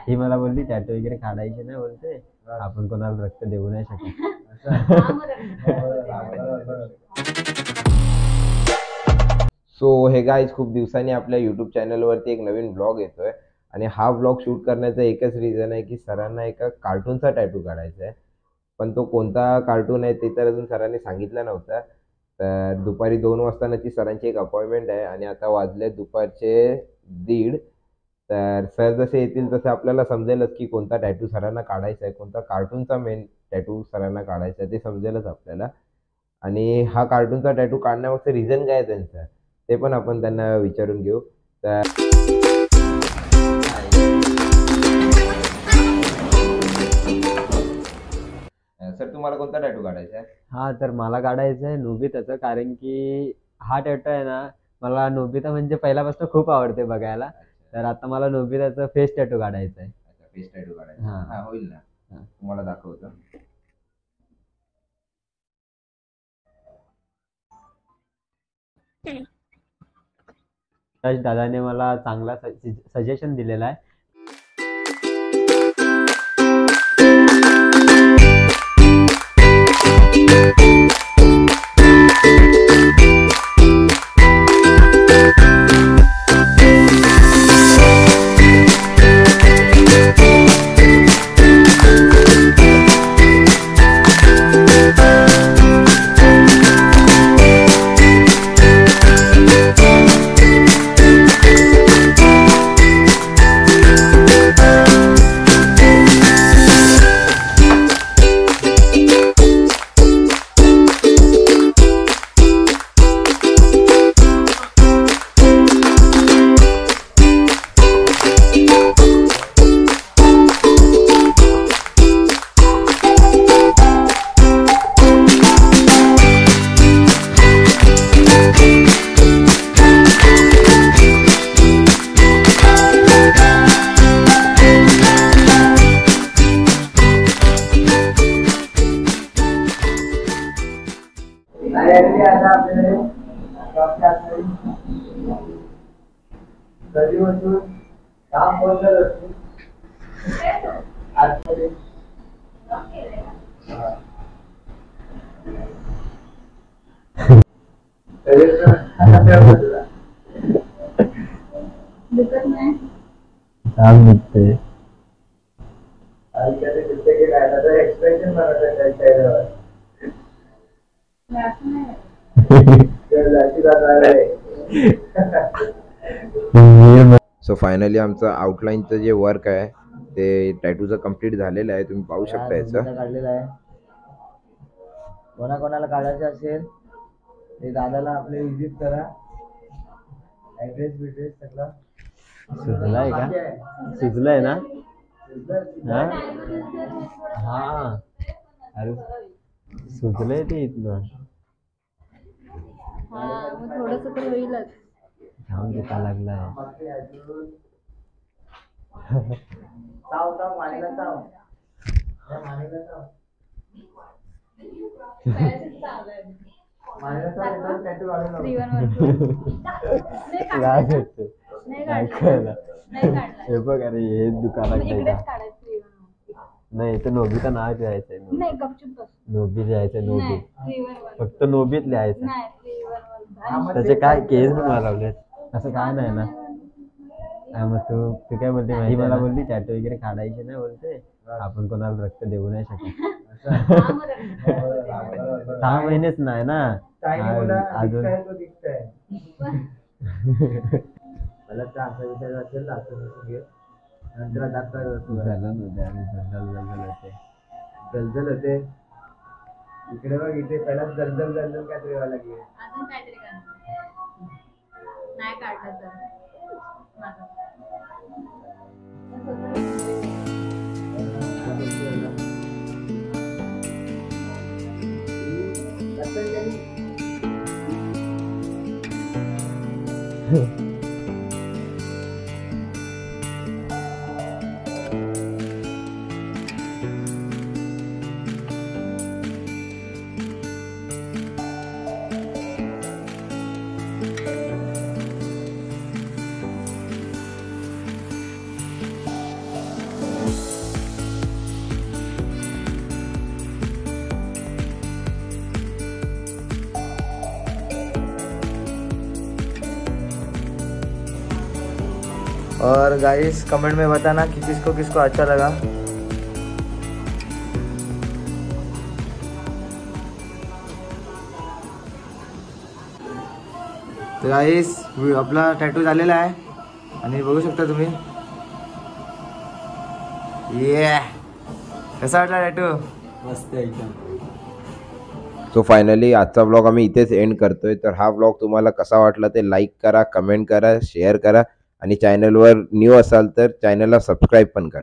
ही मला बोलली टॅटू वगैरे काढायचे नाही बोलते, आपण कोणाला रक्त देऊ नाही शकत. सो हे गाईज, खूप दिवसांनी आपल्या यूट्यूब चॅनलवरती एक नवीन ब्लॉग येतोय आणि हा ब्लॉग शूट करण्याचं एकच रिझन आहे की सरांना एका कार्टूनचा टॅटू काढायचा आहे. पण तो कोणता कार्टून आहे ते तर अजून सरांनी सांगितलं नव्हतं. तर दुपारी 2 वाजताची सरांची एक अपॉइंटमेंट आहे आणि आता वाजले दुपारचे 1:30. तर सर जसे येतील तसे आपल्याला समजेलच की कोणता टॅटू सरांना काढायचा आहे, कोणता कार्टूनचा मेन टॅटू सरांना काढायचा आहे ते समजेलच आपल्याला. आणि हा कार्टूनचा टॅटू काढण्यामागचं रिझन काय आहे त्यांचं ते पण आपण त्यांना विचारून घेऊ. तर सर, तुम्हाला कोणता टॅटू काढायचा आहे? हा, तर मला काढायचं आहे नोबिताचं, कारण की हा टॅटू आहे ना, मला नोबिता म्हणजे पहिल्यापासून खूप आवडते बघायला. तर आता मला नोबिताचं फेस टॅटू काढायचं आहे. अच्छा, फेस टॅटू काढायचा. हा, होईल ना. तुम्हाला दाखवतो. दादाने मला चांगला सजेशन दिलेला आहे. सो फायनली आमचं आउटलाईनचं जे वर्क आहे ते टॅटूचं कम्प्लीट झालेलं आहे. तुम्ही पाहू शकता याचं काढलेला आहे. कोणाकोणाला काढायचं असेल ते दादाला आपले विजिट करा. ऍड्रेस बिड्रेस सगळं सुचलाय का? सुचलंय ना? हा, अरे सुचलंय ते इथलं. थोडस तर होईलच. थांब, दुखा लागलाय. हे बघ, अरे हे दुखा लागलाय. नाही, तर नोबिता नाव लिहायचंय. नोबी लिहायचंय. नोबी, फक्त नोबीत लिहायचं. त्याचे काय केस बनवायला असं काय नाही ना. मग तू काय बोलते? ही मला बोलली टॅटू वगैरे काढायचे नाही बोलते, आपण कोणाला रक्त देऊ नाही शकत. 6 महिनेच नाही ना अजून. मला तर असा विचार असेल नंतर जलजल होते इकडे बघ. इथे पहिला जलजल काय तरी व्हायला लागली. अजून काहीतरी नाही काढलं तर और गाइस कमेंट में बताना कि किसको किसको अच्छा लगा। तर गाइस आपला टॅटू झालेला आहे आणि बघू शकता तुम्ही। ये कसा वाटला टॅटू? मस्त एकदम। सो फायनली आजचा व्लॉग आम्ही इथेच एंड करतोय। तर हा व्लॉग तुम्हाला कसा वाटला ते लाईक करा, कमेंट करा, शेअर करा आणि चॅनलवर न्यू असाल तर चॅनलला सबस्क्राईब पण करा।